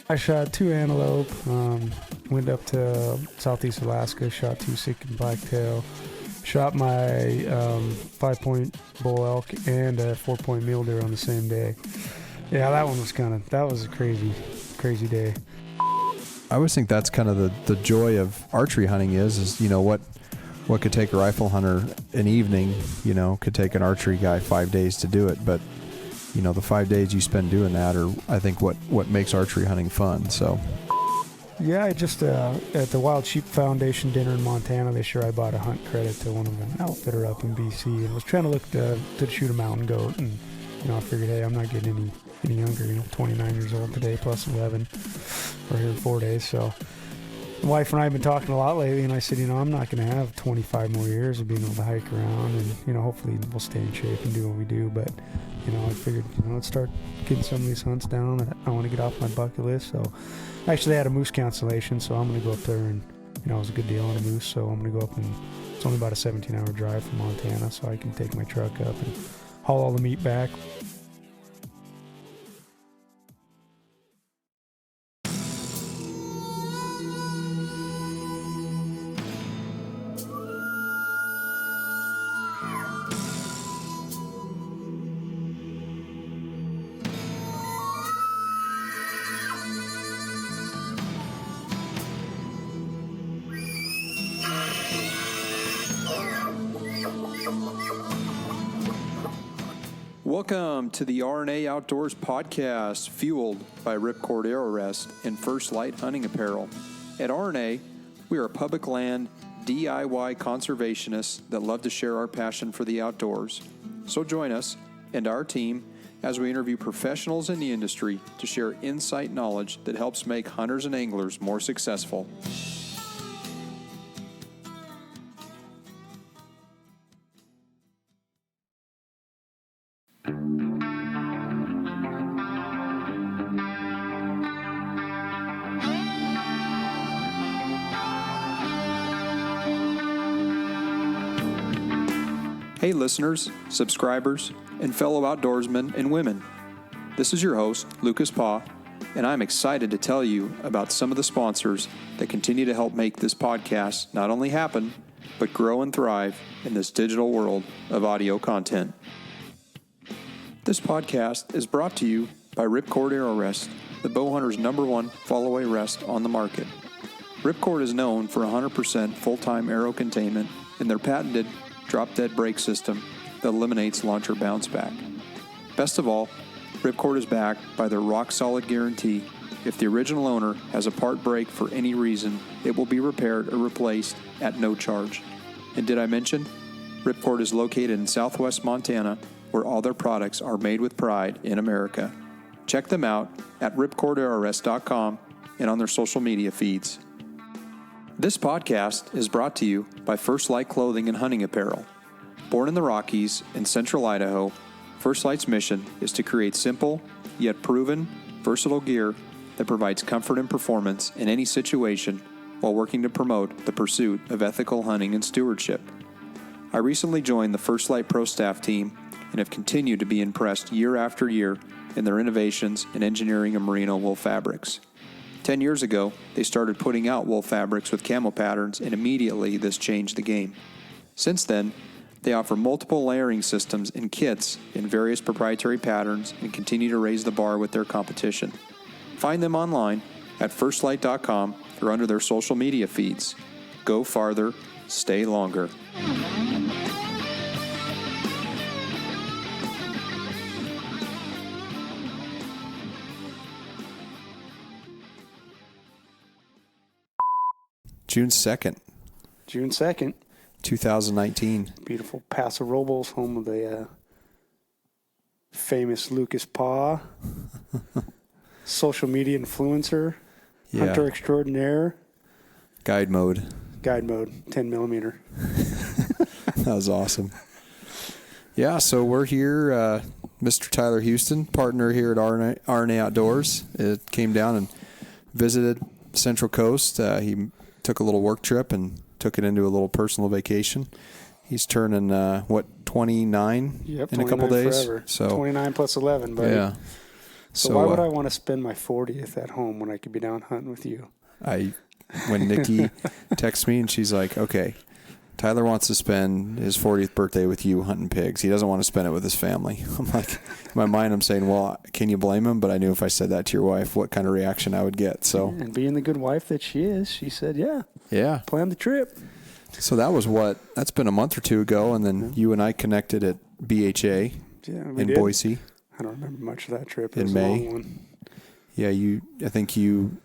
I shot 2 antelope, went up to southeast Alaska, shot 2 Sitka blacktail, shot my 5-point bull elk and a 4-point mule deer on the same day. Yeah, that was a crazy day. I always think that's kind of the joy of archery hunting is what could take a rifle hunter an evening, could take an archery guy 5 days to do it. But, the 5 days you spend doing that are, I think, what makes archery hunting fun. So, yeah, I just, at the Wild Sheep Foundation dinner in Montana this year, I bought a hunt credit to one of an outfitter up in BC and was trying to look to shoot a mountain goat. And, I figured, hey, I'm not getting any younger, 29 years old today, plus 11. We're here 4 days, so my wife and I have been talking a lot lately, and I said, I'm not going to have 25 more years of being able to hike around, and, hopefully we'll stay in shape and do what we do, but, I figured, let's start getting some of these hunts down that I want to get off my bucket list. So I actually had a moose cancellation, so I'm going to go up there, and, it was a good deal on a moose, so I'm going to go up, and it's only about a 17-hour drive from Montana, so I can take my truck up and haul all the meat back. welcome to the RnA Outdoors podcast, fueled by Ripcord Arrow Rest and First Light Hunting Apparel. At RnA, we are public land DIY conservationists that love to share our passion for the outdoors. So join us and our team as we interview professionals in the industry to share insight knowledge that helps make hunters and anglers more successful. Hey listeners, subscribers, and fellow outdoorsmen and women. This is your host, Lucas Paw, and I'm excited to tell you about some of the sponsors that continue to help make this podcast not only happen, but grow and thrive in this digital world of audio content. This podcast is brought to you by Ripcord Arrow Rest, the bow hunter's #1 fall-away rest on the market. Ripcord is known for 100% full-time arrow containment and their patented drop-dead brake system that eliminates launcher bounce back. Best of all, Ripcord is backed by their rock-solid guarantee. If the original owner has a part break for any reason, it will be repaired or replaced at no charge. And did I mention, Ripcord is located in southwest Montana, where all their products are made with pride in America. Check them out at ripcordarrowrest.com and on their social media feeds. This podcast is brought to you by First Light Clothing and Hunting Apparel. Born in the Rockies in central Idaho, First Light's mission is to create simple, yet proven, versatile gear that provides comfort and performance in any situation while working to promote the pursuit of ethical hunting and stewardship. I recently joined the First Light Pro staff team and have continued to be impressed year after year in their innovations in engineering of merino wool fabrics. 10 years ago, they started putting out wool fabrics with camo patterns, and immediately this changed the game. Since then, they offer multiple layering systems and kits in various proprietary patterns and continue to raise the bar with their competition. Find them online at firstlight.com or under their social media feeds. Go farther, stay longer. June 2nd. June 2nd. 2019. Beautiful Paso Robles, home of the famous Lucas Paw, social media influencer, hunter extraordinaire. Guide mode, 10 millimeter. That was awesome. Yeah, so we're here. Mr. Tyler Houston, partner here at RnA Outdoors, came down and visited Central Coast. He took a little work trip and took it into a little personal vacation. He's turning 29 Yep, in a couple days. Forever. So 29 plus 11, buddy. Yeah. So why would I want to spend my 40th at home when I could be down hunting with you? When Nikki texts me and she's like, okay, Tyler wants to spend his 40th birthday with you hunting pigs. He doesn't want to spend it with his family. I'm like, in my mind, I'm saying, well, can you blame him? But I knew if I said that to your wife, what kind of reaction I would get. So, and being the good wife that she is, she said, yeah, plan the trip. So that's been a month or two ago. And then you and I connected at BHA in Boise. I don't remember much of that trip. It was May. A long one. Yeah, I think you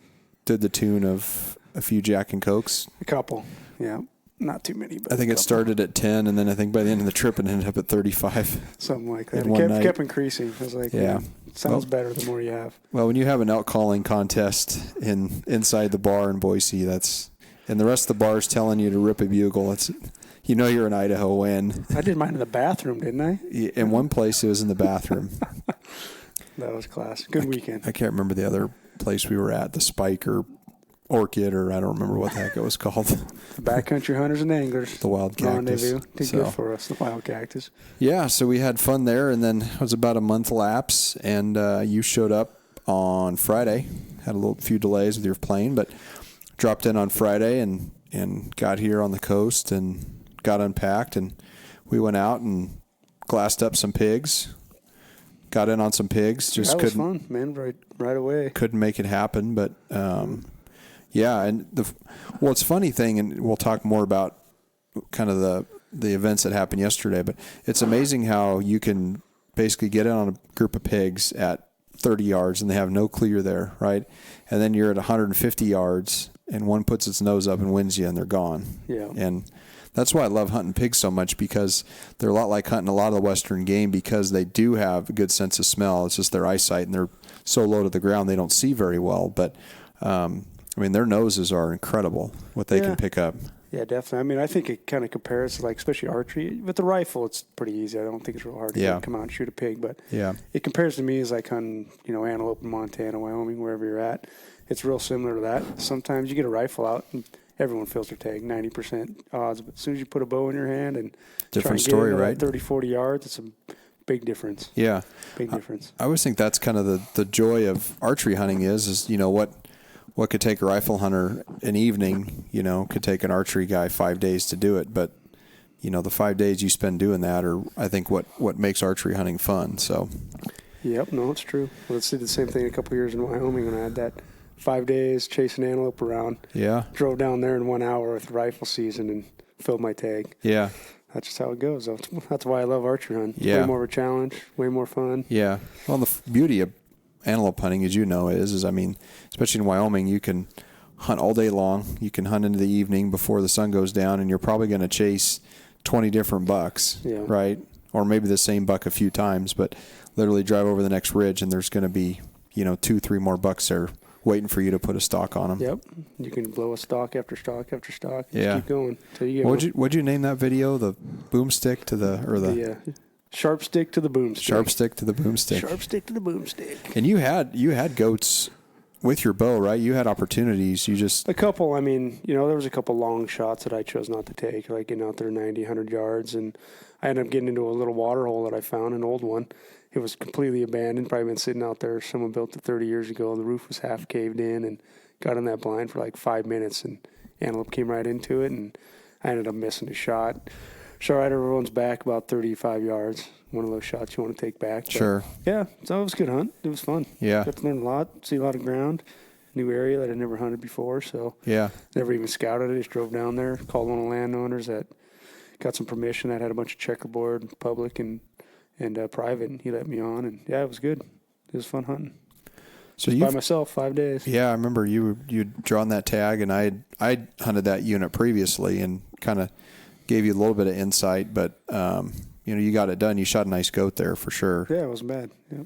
did the tune of a few Jack and Cokes. A couple, yeah. Not too many, but I think it started at 10, and then I think by the end of the trip it ended up at 35. Something like that. It kept increasing. I was like, it sounds better the more you have. Well, when you have an elk calling contest inside the bar in Boise, and the rest of the bar is telling you to rip a bugle, you're an Idaho win. I did mine in the bathroom, didn't I? In one place, it was in the bathroom. That was class. Good weekend. I can't remember the other place we were at, the Spike or Orchid, or I don't remember what the heck it was called. The Backcountry Hunters and Anglers. The Wild Cactus. Rendezvous. Did good for us, the Wild Cactus. Yeah, so we had fun there, and then it was about a month lapse, and you showed up on Friday. Had a few delays with your plane, but dropped in on Friday and got here on the coast and got unpacked, and we went out and glassed up some pigs. Got in on some pigs. Just that was fun, man. Right away. Couldn't make it happen, but yeah. And it's funny thing, and we'll talk more about kind of the events that happened yesterday. But it's amazing how you can basically get in on a group of pigs at 30 yards and they have no clue you're there, right? And then you're at 150 yards and one puts its nose up and wins you, and they're gone. Yeah. And that's why I love hunting pigs so much, because they're a lot like hunting a lot of the Western game, because they do have a good sense of smell. It's just their eyesight, and they're so low to the ground they don't see very well. But, their noses are incredible, what they can pick up. Yeah, definitely. I think it kind of compares to, especially archery. With the rifle, it's pretty easy. I don't think it's real hard to come out and shoot a pig. But it compares to me as like hunting, antelope in Montana, Wyoming, wherever you're at. It's real similar to that. Sometimes you get a rifle out and everyone fills their tag, 90% odds. But as soon as you put a bow in your hand and different story, right? 30, 40 yards, it's a big difference. Yeah. Big difference. I always think that's kind of the joy of archery hunting is what could take a rifle hunter an evening, could take an archery guy 5 days to do it. But, the 5 days you spend doing that are, I think, what makes archery hunting fun. So. Yep, no, it's true. Well, let's see the same thing a couple years in Wyoming when I had that 5 days chasing antelope around. Yeah. Drove down there in 1 hour with rifle season and filled my tag. Yeah. That's just how it goes. That's why I love archery hunting. Yeah. Way more of a challenge, way more fun. Yeah. Well, the beauty of antelope hunting, as you know, is especially in Wyoming, you can hunt all day long. You can hunt into the evening before the sun goes down, and you're probably going to chase 20 different bucks, right? Or maybe the same buck a few times, but literally drive over the next ridge, and there's going to be, 2-3 more bucks there waiting for you to put a stock on them. Yep. You can blow a stock after stock after stock. Yeah. Just keep going until you get What'd you name that video? The boomstick to the sharp stick to the boomstick. Sharp stick to the boomstick. Sharp stick to the boomstick. And you had goats with your bow, right? You had opportunities. You just a couple. There was a couple long shots that I chose not to take, like getting out there 90, 100 yards, and I ended up getting into a little water hole that I found, an old one. It was completely abandoned. Probably been sitting out there. Someone built it 30 years ago. The roof was half caved in, and got in that blind for like 5 minutes, and antelope came right into it, and I ended up missing a shot. Shot right over everyone's back about 35 yards. One of those shots you want to take back. But sure. Yeah, so it was a good hunt. It was fun. Yeah. Got to learn a lot, see a lot of ground, new area that I'd never hunted before. So never even scouted it. Just drove down there, called one of the landowners that got some permission that had a bunch of checkerboard, public and private, and he let me on. And it was good. It was fun hunting. So by myself 5 days. Yeah, I remember you'd drawn that tag, and I hunted that unit previously and kind of gave you a little bit of insight, but you got it done. You shot a nice goat there for sure. Yeah, it wasn't bad. Yep.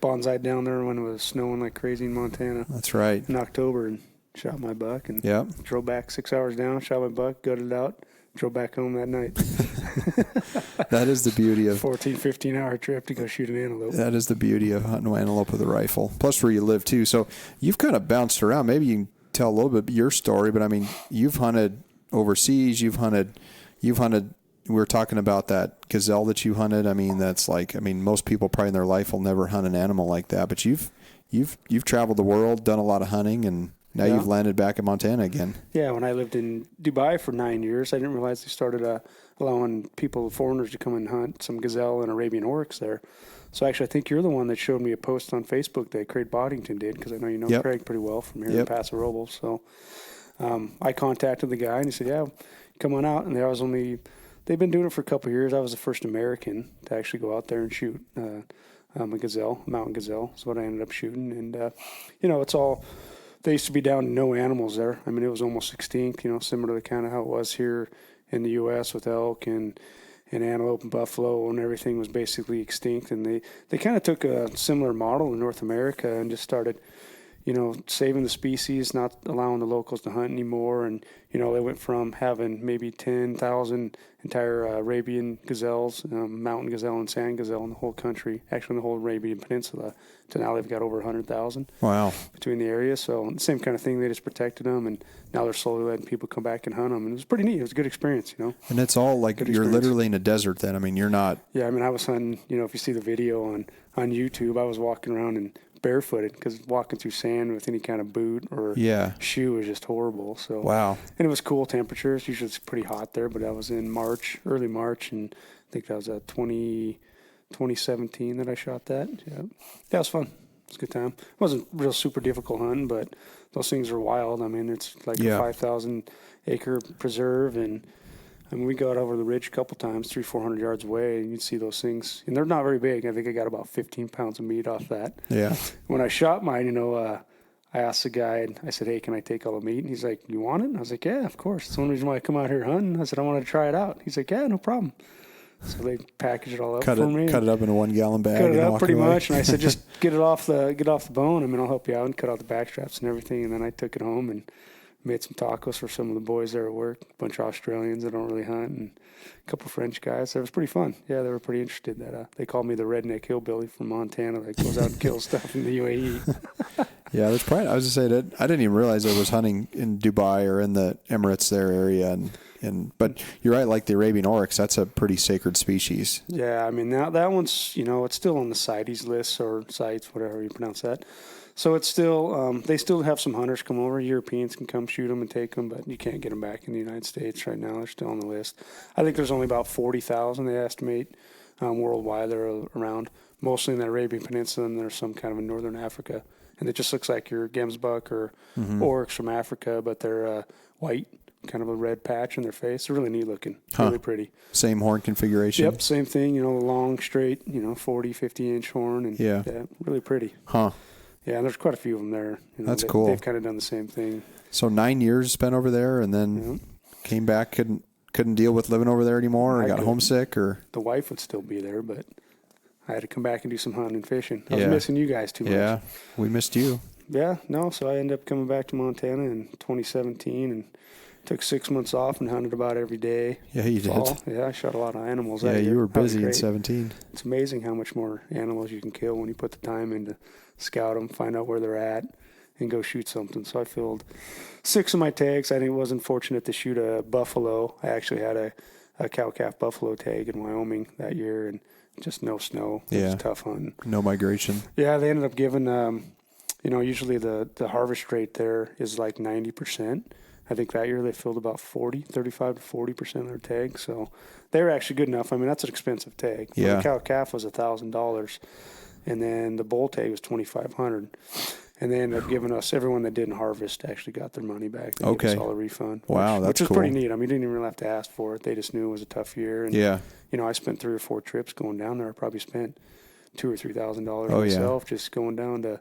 Bonsai'd down there when it was snowing like crazy in Montana. That's right. In October, and shot my buck, and drove back 6 hours down, shot my buck, gutted it out, drove back home that night. That is the beauty of 14, 15-hour trip to go shoot an antelope. That is the beauty of hunting antelope with a rifle. Plus where you live too. So you've kind of bounced around. Maybe you can tell a little bit of your story, but you've hunted overseas. You've hunted we were talking about that gazelle that you hunted. I mean, that's like, I mean, most people probably in their life will never hunt an animal like that, but you've traveled the world, done a lot of hunting, and now you've landed back in Montana again. Yeah, when I lived in Dubai for 9 years, I didn't realize they started allowing foreigners to come and hunt some gazelle and Arabian oryx there. So actually, I think you're the one that showed me a post on Facebook that Craig Boddington did, because I know you know Craig pretty well from here in Paso Robles. So I contacted the guy, and he said, yeah, come on out. And they've been doing it for a couple of years. I was the first American to actually go out there and shoot a gazelle, a mountain gazelle is what I ended up shooting. And, it's all, they used to be down to no animals there. I mean, it was almost extinct, similar to kind of how it was here in the U.S. with elk and antelope and buffalo, and everything was basically extinct. And they kind of took a similar model in North America and just started, saving the species, not allowing the locals to hunt anymore. And, they went from having maybe 10,000 entire Arabian gazelles, mountain gazelle and sand gazelle in the whole country, actually in the whole Arabian Peninsula, to now they've got over 100,000. Wow. Between the areas. So the same kind of thing, they just protected them, and now they're slowly letting people come back and hunt them. And it was pretty neat. It was a good experience, And it's all like you're literally in a desert then. I mean, you're not. Yeah, I mean, I was hunting, if you see the video on YouTube, I was walking around and barefooted, because walking through sand with any kind of boot or shoe was just horrible. So wow. And it was cool temperatures. Usually it's pretty hot there, but I was in early March, and I think that was 2017 that I shot that. Yeah, that was fun. It was a good time. It wasn't real super difficult hunting, but those things are wild. I mean, it's like a 5,000 acre preserve, and I mean, we got over the ridge a couple times, 300-400 yards away, and you'd see those things. And they're not very big. I think I got about 15 pounds of meat off that. Yeah. When I shot mine, I asked the guy, I said, hey, can I take all the meat? And he's like, you want it? And I was like, yeah, of course. It's the only reason why I come out here hunting. I said, I want to try it out. He's like, yeah, no problem. So they packaged it all up for me. Cut it up in a 1 gallon bag. Cut it up pretty much. And I said, just get it off the bone. I mean, I'll help you out, and cut out the back straps and everything. And then I took it home and made some tacos for some of the boys there at work, a bunch of Australians that don't really hunt, and a couple of French guys. It was pretty fun. Yeah, they were pretty interested. They called me the redneck hillbilly from Montana that goes out and kills stuff in the UAE. Yeah, there's probably, I was just saying that I didn't even realize I was hunting in Dubai or in the Emirates there area. But you're right, like the Arabian oryx, that's a pretty sacred species. Yeah, I mean, now that one's, it's still on the CITES list, or CITES, whatever you pronounce that. So it's still, they still have some hunters come over. Europeans can come shoot them and take them, but you can't get them back in the United States right now. They're still on the list. I think there's only about 40,000 they estimate worldwide that are around, mostly in the Arabian Peninsula, and there's some kind of in northern Africa. And it just looks like your gemsbuck or oryx from Africa, but they're white, kind of a red patch in their face. They're really neat looking, really pretty. Same horn configuration? Yep, same thing, long, straight, 40, 50-inch horn. And yeah, really pretty. Huh. Yeah, and there's quite a few of them there. That's cool. They've kind of done the same thing. So 9 years spent over there, and then came back, couldn't deal with living over there anymore, or got homesick, or the wife would still be there, but I had to come back and do some hunting and fishing. I was missing you guys too much. Yeah, we missed you. Yeah, no, so I ended up coming back to Montana in 2017 and took 6 months off and hunted about every day. Yeah, you did. Yeah, I shot a lot of animals. Yeah, you were busy in 17. It's amazing how much more animals you can kill when you put the time in to scout them, find out where they're at, and go shoot something. So I filled 6 of my tags. I wasn't fortunate to shoot a buffalo. I actually had a cow-calf buffalo tag in Wyoming that year, and just no snow. It was tough hunting. No migration. Yeah, they ended up giving, usually the harvest rate there is like 90%. I think that year they filled about 35 to 40% of their tags. So they were actually good enough. I mean, that's an expensive tag. Yeah. The cow-calf was $1,000. And then the bull tag was $2,500. And they ended up giving us, everyone that didn't harvest actually got their money back. They gave us all a refund. Wow, which is cool. pretty neat. I mean, you didn't even really have to ask for it. They just knew it was a tough year. And, I spent 3 or 4 trips going down there. I probably spent $2,000 or $3,000 myself just going down to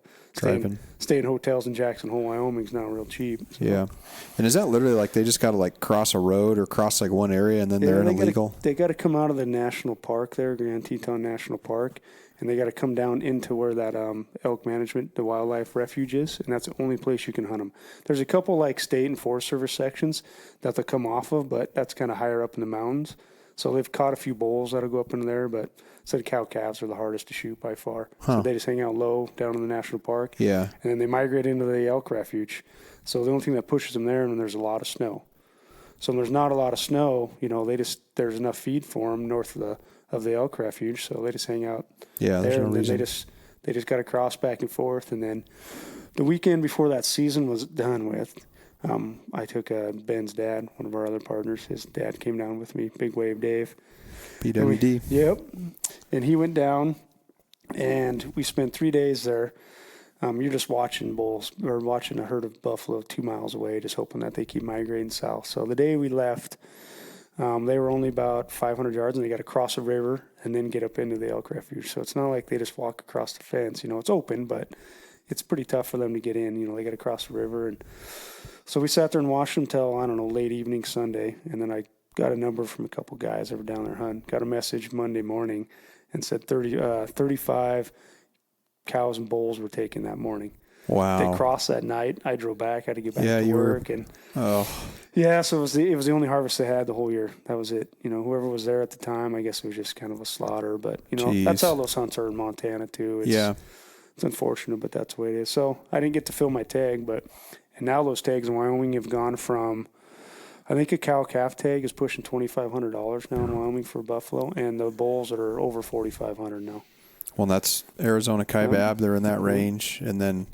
stay in hotels in Jackson Hole, Wyoming is not real cheap. So. Yeah. And is that literally like they just got to like cross a road or cross like one area and then they're illegal? They got to come out of the national park there, Grand Teton National Park, and they got to come down into where that elk management, the wildlife refuge is, and that's the only place you can hunt them. There's a couple like state and Forest Service sections that they'll come off of, but that's kind of higher up in the mountains. So they've caught a few bulls that'll go up into there, but said cow-calves are the hardest to shoot by far. So they just hang out low down in the national park. Yeah. And then they migrate into the elk refuge. So the only thing that pushes them there is when there's a lot of snow. So there's not a lot of snow. There's enough feed for them north of the elk refuge, so they just hang out Yeah, there's there. no And then reason. they just got to cross back and forth. And then the weekend before that season was done with, I took Ben's dad, one of our other partners. His dad came down with me, Big Wave Dave. PWD. Yep. And he went down, and we spent 3 days there. You're just watching bulls or watching a herd of buffalo 2 miles away, just hoping that they keep migrating south. So the day we left, they were only about 500 yards, and they got to cross a river and then get up into the elk refuge. So it's not like they just walk across the fence. It's open, but it's pretty tough for them to get in. They got to cross the river. And so we sat there and watched them till, I don't know, late evening Sunday. And then I got a number from a couple guys that were down there hunting. Got a message Monday morning and said 35 cows and bulls were taken that morning. Wow. They crossed that night. I drove back. I had to get back to work. So it was the only harvest they had the whole year. That was it. Whoever was there at the time, I guess it was just kind of a slaughter. But, that's how those hunts are in Montana, too. It's unfortunate, but that's the way it is. So I didn't get to fill my tag, and now those tags in Wyoming have gone from, I think a cow-calf tag is pushing $2,500 now in Wyoming for buffalo, and the bulls that are over $4,500 now. Well, that's Arizona Kaibab. They're in that range. And then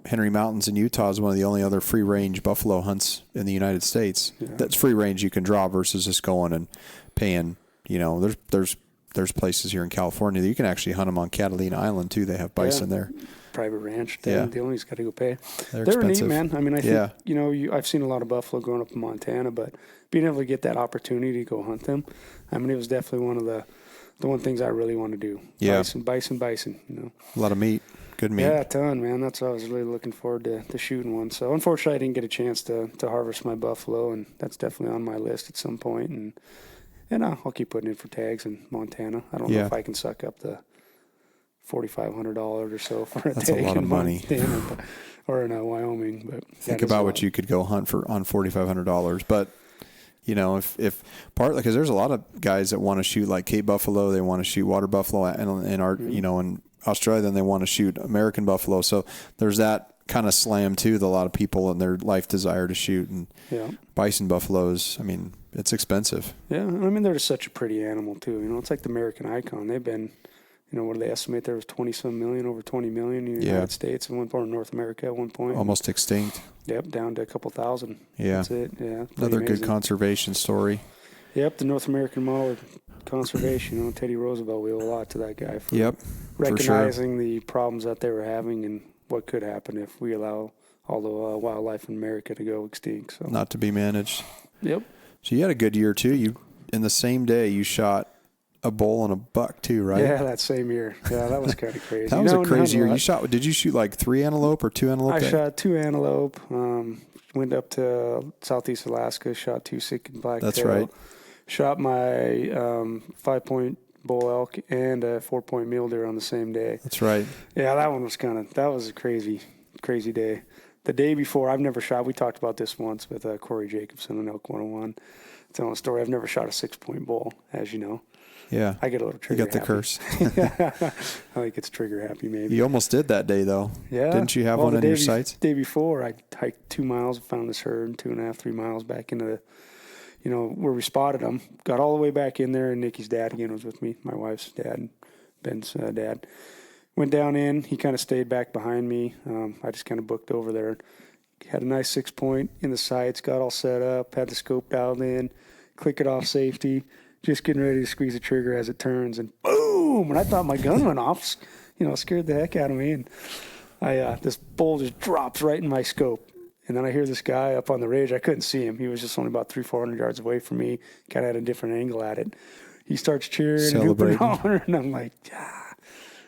Henry Mountains in Utah is one of the only other free-range buffalo hunts in the United States. Yeah. That's free-range you can draw versus just going and paying. There's places here in California that you can actually hunt them on Catalina Island, too. They have bison there. Private ranch. The only's got to go pay. They're neat, man. I mean, I think, I've seen a lot of buffalo growing up in Montana, but being able to get that opportunity to go hunt them, I mean, it was definitely one of the things I really want to do. Yeah. Bison. A lot of meat. Good meat. Yeah, a ton, man. That's what I was really looking forward to shooting one. So unfortunately, I didn't get a chance to harvest my buffalo, and that's definitely on my list at some point. And I'll keep putting in for tags in Montana. I don't know if I can suck up the $4,500 or so for a That's tag a lot of money. Montana, or in Wyoming. But think about what you could go hunt for on $4,500. But if partly because there's a lot of guys that want to shoot like Cape buffalo, they want to shoot water buffalo, and in Australia, then they want to shoot American buffalo. So there's that kind of slam too that a lot of people in their life desire to shoot. And bison buffaloes, I mean, it's expensive. Yeah, I mean, they're just such a pretty animal too. It's like the American icon. They've been, what do they estimate? There was 20-some million, over 20 million in the United States at one point, in North America at one point. Almost extinct. Yep, down to a couple thousand. Yeah. That's it. Yeah. Another amazing. good conservation story. Yep, the North American Mauler conservation. Teddy Roosevelt, we owe a lot to that guy for recognizing the problems that they were having and what could happen if we allow all the wildlife in America to go extinct. So not to be managed. Yep. So you had a good year too. You in the same day you shot a bull and a buck too, right? Yeah, that same year. Yeah, that was kind of crazy. That was a crazy year. Did you shoot like 3 antelope or 2 antelope? I shot 2 antelope. Went up to southeast Alaska. Shot 2 Sitka blacktail. That's right. Shot my 5-point bull elk and a 4-point mule deer on the same day. That's right. Yeah, that was a crazy day. The day before, I've never shot. We talked about this once with Corey Jacobson on Elk 101. Telling a story. I've never shot a 6-point bull, as you know. Yeah. I get a little trigger happy. You got the curse. I think it's trigger happy, maybe. You almost did that day, though. Yeah. Didn't you have one in your sights? The day before, I hiked 2 miles, found this herd, 2.5, 3 miles back into where we spotted them. Got all the way back in there, and Nikki's dad again was with me, my wife's dad, Ben's dad. Went down in. He kind of stayed back behind me. I just kind of booked over there. Had a nice 6-point in the sights, got all set up, had the scope dialed in, click it off safety, just getting ready to squeeze the trigger as it turns, and boom! And I thought my gun went off, scared the heck out of me. And this bull just drops right in my scope. And then I hear this guy up on the ridge. I couldn't see him. He was just only about 300-400 yards away from me, kind of had a different angle at it. He starts cheering and hooping and hollering, and I'm like,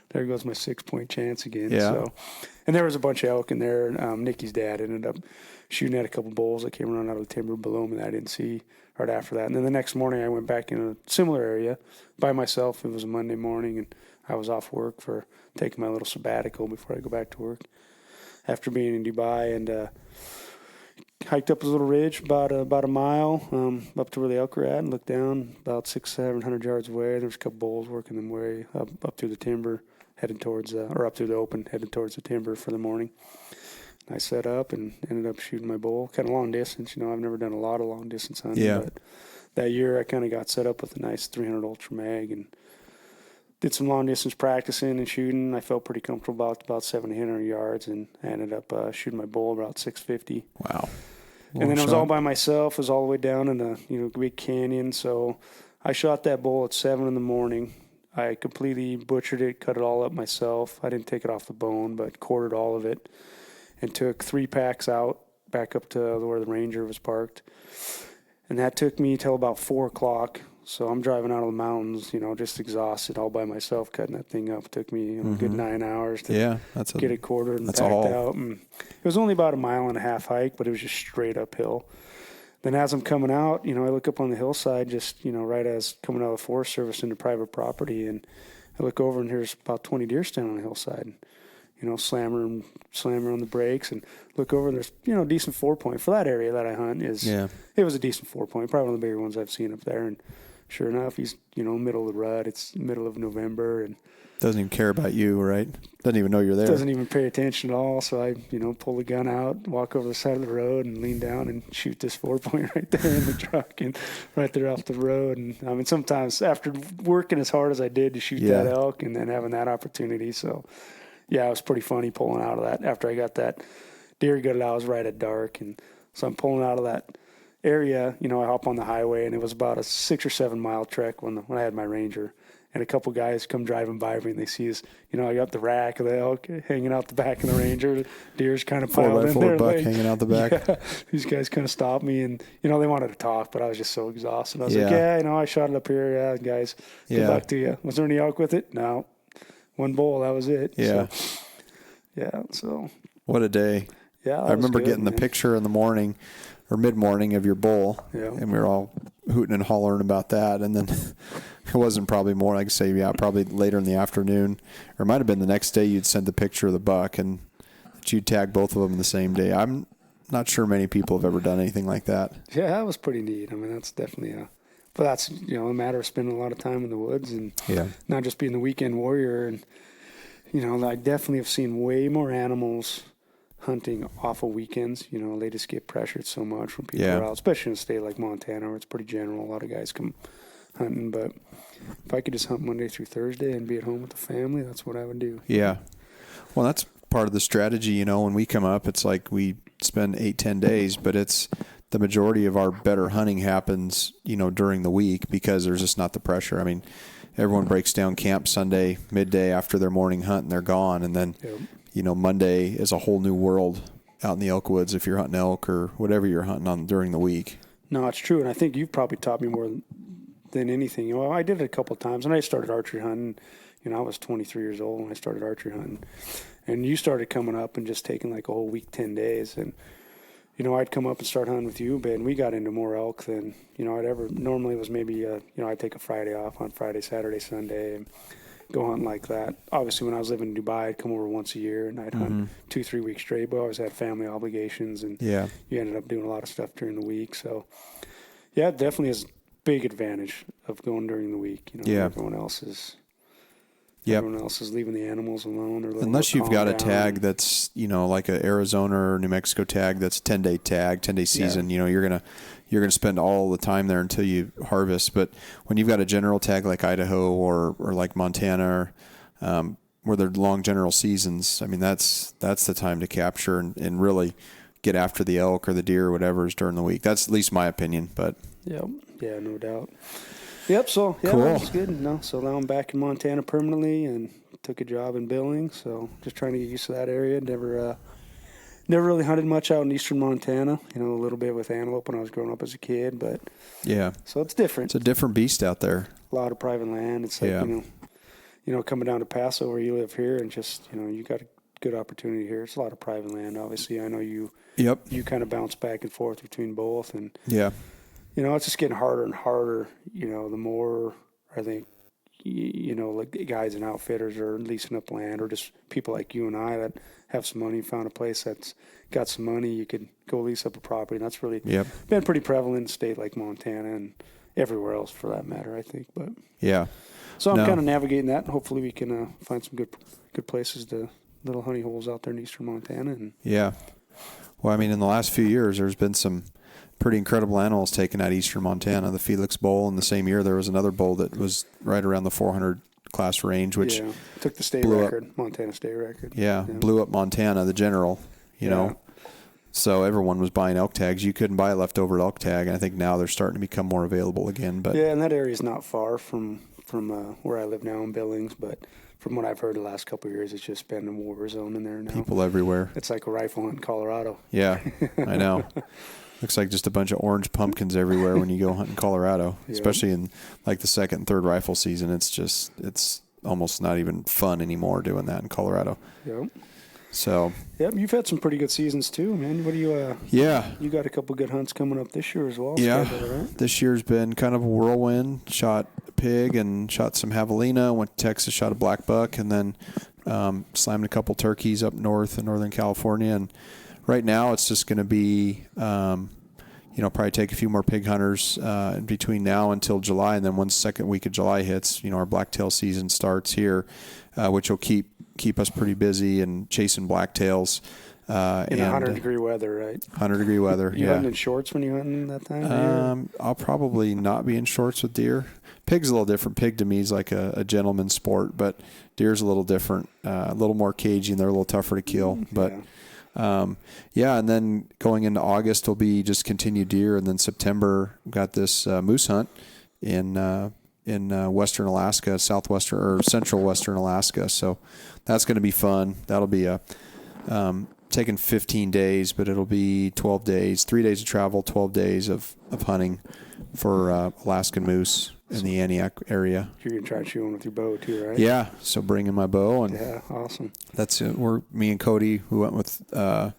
there goes my 6-point chance again. Yeah. So, and there was a bunch of elk in there. Nikki's dad ended up shooting at a couple bulls that came running out of the timber below me that I didn't see right after that. And then the next morning I went back in a similar area by myself. It was a Monday morning, and I was off work for taking my little sabbatical before I go back to work after being in Dubai, and hiked up a little ridge about a mile up to where the elk were at, and looked down about 600-700 yards away. There was a couple bulls working them way up through the timber, headed towards or up through the open, headed towards the timber for the morning. I set up and ended up shooting my bull, kind of long distance. I've never done a lot of long distance hunting, but that year I kind of got set up with a nice 300 Ultra Mag and did some long distance practicing and shooting. I felt pretty comfortable about 700 yards, and I ended up shooting my bull about 650. Wow. And then I was all by myself. It was all the way down in the big canyon. So I shot that bull at 7 in the morning. I completely butchered it, cut it all up myself. I didn't take it off the bone, but quartered all of it and took 3 packs out back up to where the Ranger was parked. And that took me till about 4 o'clock. So I'm driving out of the mountains, just exhausted all by myself, cutting that thing up. It took me a good 9 hours to get it quartered and packed out. And it was only about a 1.5 mile hike, but it was just straight uphill. Then as I'm coming out, I look up on the hillside, just, right as coming out of the Forest Service into private property, and I look over and there's about 20 deer standing on the hillside. Slammer on the brakes, and look over and there's, decent 4-point. For that area that I hunt it was a decent 4-point, probably one of the bigger ones I've seen up there. And sure enough, he's, middle of the rut. It's middle of November, and doesn't even care about you, right? Doesn't even know you're there. Doesn't even pay attention at all. So I, pull the gun out, walk over the side of the road and lean down and shoot this 4-point right there in the truck and right there off the road. And sometimes after working as hard as I did to shoot that elk and then having that opportunity. So yeah, it was pretty funny pulling out of that. After I got that deer gutted out, I was right at dark. And so I'm pulling out of that area, I hop on the highway, and it was about a 6 or 7 mile trek when I had my Ranger. And a couple guys come driving by me, and they see us, I got the rack of the elk hanging out the back of the Ranger. The deer's kind of piled in there. 4x4 buck hanging out the back. Yeah, these guys kind of stopped me, and, they wanted to talk, but I was just so exhausted. I was like, I shot it up here. Yeah, guys, good luck to you. Was there any elk with it? No. One bull, that was it. Yeah. So. What a day. Yeah, I remember getting the picture in the morning or mid-morning of your bull, and we were all hooting and hollering about that. And then it wasn't probably more, like I say, probably later in the afternoon, or it might have been the next day you'd send the picture of the buck, and that you'd tag both of them the same day. I'm not sure many people have ever done anything like that. Yeah, that was pretty neat. I mean, that's definitely but that's, a matter of spending a lot of time in the woods and not just being the weekend warrior. And, I definitely have seen way more animals hunting off of weekends. They just get pressured so much when people are out, especially in a state like Montana where it's pretty general. A lot of guys come hunting, but if I could just hunt Monday through Thursday and be at home with the family, that's what I would do. Yeah. Well, that's part of the strategy. When we come up, it's like we spend 8-10 days, but it's the majority of our better hunting happens, during the week because there's just not the pressure. I mean, everyone breaks down camp Sunday midday after their morning hunt and they're gone. And then, Monday is a whole new world out in the elk woods if you're hunting elk or whatever you're hunting on during the week. No, it's true. And I think you've probably taught me more than anything. I did it a couple of times, and I started archery hunting. I was 23 years old when I started archery hunting. And you started coming up and just taking like a whole week, 10 days. And, I'd come up and start hunting with you, and we got into more elk than, I'd ever. Normally it was maybe, I'd take a Friday off on Friday, Saturday, Sunday, and go hunting like that. Obviously, when I was living in Dubai, I'd come over once a year, and I'd hunt 2-3 weeks straight, but I always had family obligations, and you ended up doing a lot of stuff during the week. So, yeah, it definitely is a big advantage of going during the week. Everyone else is leaving the animals alone. Or unless you've got a tag that's, like a Arizona or New Mexico tag that's 10-day tag, 10-day season, you're going to spend all the time there until you harvest. But when you've got a general tag like Idaho or like Montana, where they're long general seasons, I mean, that's the time to capture and really get after the elk or the deer or whatever is during the week. That's at least my opinion. But yeah, no doubt. Yep, so cool. That's good. So now I'm back in Montana permanently and took a job in Billings. So just trying to get used to that area. Never really hunted much out in eastern Montana. A little bit with antelope when I was growing up as a kid, but so it's different. It's a different beast out there. A lot of private land. It's like coming down to Paso where you live here, and just you got a good opportunity here. It's a lot of private land. Obviously, I know you. Yep. You kind of bounce back and forth between both, and it's just getting harder and harder. The more I think, like guys and outfitters are leasing up land, or just people like you and I that have some money, found a place that's got some money, you could go lease up a property. And that's really been pretty prevalent in a state like Montana and everywhere else for that matter, I think. But so I'm kind of navigating that, and hopefully we can find some good places to little honey holes out there in eastern Montana. And yeah. Well, I mean, in the last few years, there's been some pretty incredible animals taken out of eastern Montana. The Felix Bull, in the same year, there was another bull that was right around the 400 class range, which took the state record, Montana state record. Yeah, blew up Montana, the general, you know. So everyone was buying elk tags. You couldn't buy a leftover elk tag, and I think now they're starting to become more available again. But yeah, and that area is not far from where I live now in Billings, but from what I've heard the last couple of years, it's just been a war zone in there now. People everywhere. It's like a rifle hunt in Colorado. Yeah, I know. Looks like just a bunch of orange pumpkins everywhere when you go hunt in Colorado, especially in like the second and third rifle season. It's almost not even fun anymore doing that in Colorado. Yep. So. Yep, you've had some pretty good seasons too, man. What do you? You got a couple good hunts coming up this year as well. Yeah, right? This year's been kind of a whirlwind. Shot a pig and shot some javelina. Went to Texas, shot a black buck, and then slammed a couple turkeys up north in Northern California. And right now, it's just going to be, probably take a few more pig hunters in between now until July, and then once the second week of July hits, our blacktail season starts here, which will keep us pretty busy and chasing blacktails. In 100-degree weather, right? 100-degree weather. You hunting in shorts when you hunting that time? I'll probably not be in shorts with deer. Pig's a little different. Pig to me is like a gentleman's sport, but deer's a little different, a little more cagey, and they're a little tougher to kill. But and then going into August will be just continued deer, and then September we've got this moose hunt in western Alaska, southwestern or central western Alaska. So that's going to be fun. That'll be taking 15 days, but it'll be 12 days, 3 days of travel, 12 days of hunting for Alaskan moose in the Antioch area. You're going to try to shoot one with your bow too, right? Yeah, so bringing my bow. And yeah, awesome. That's it. Me and Cody, who went with to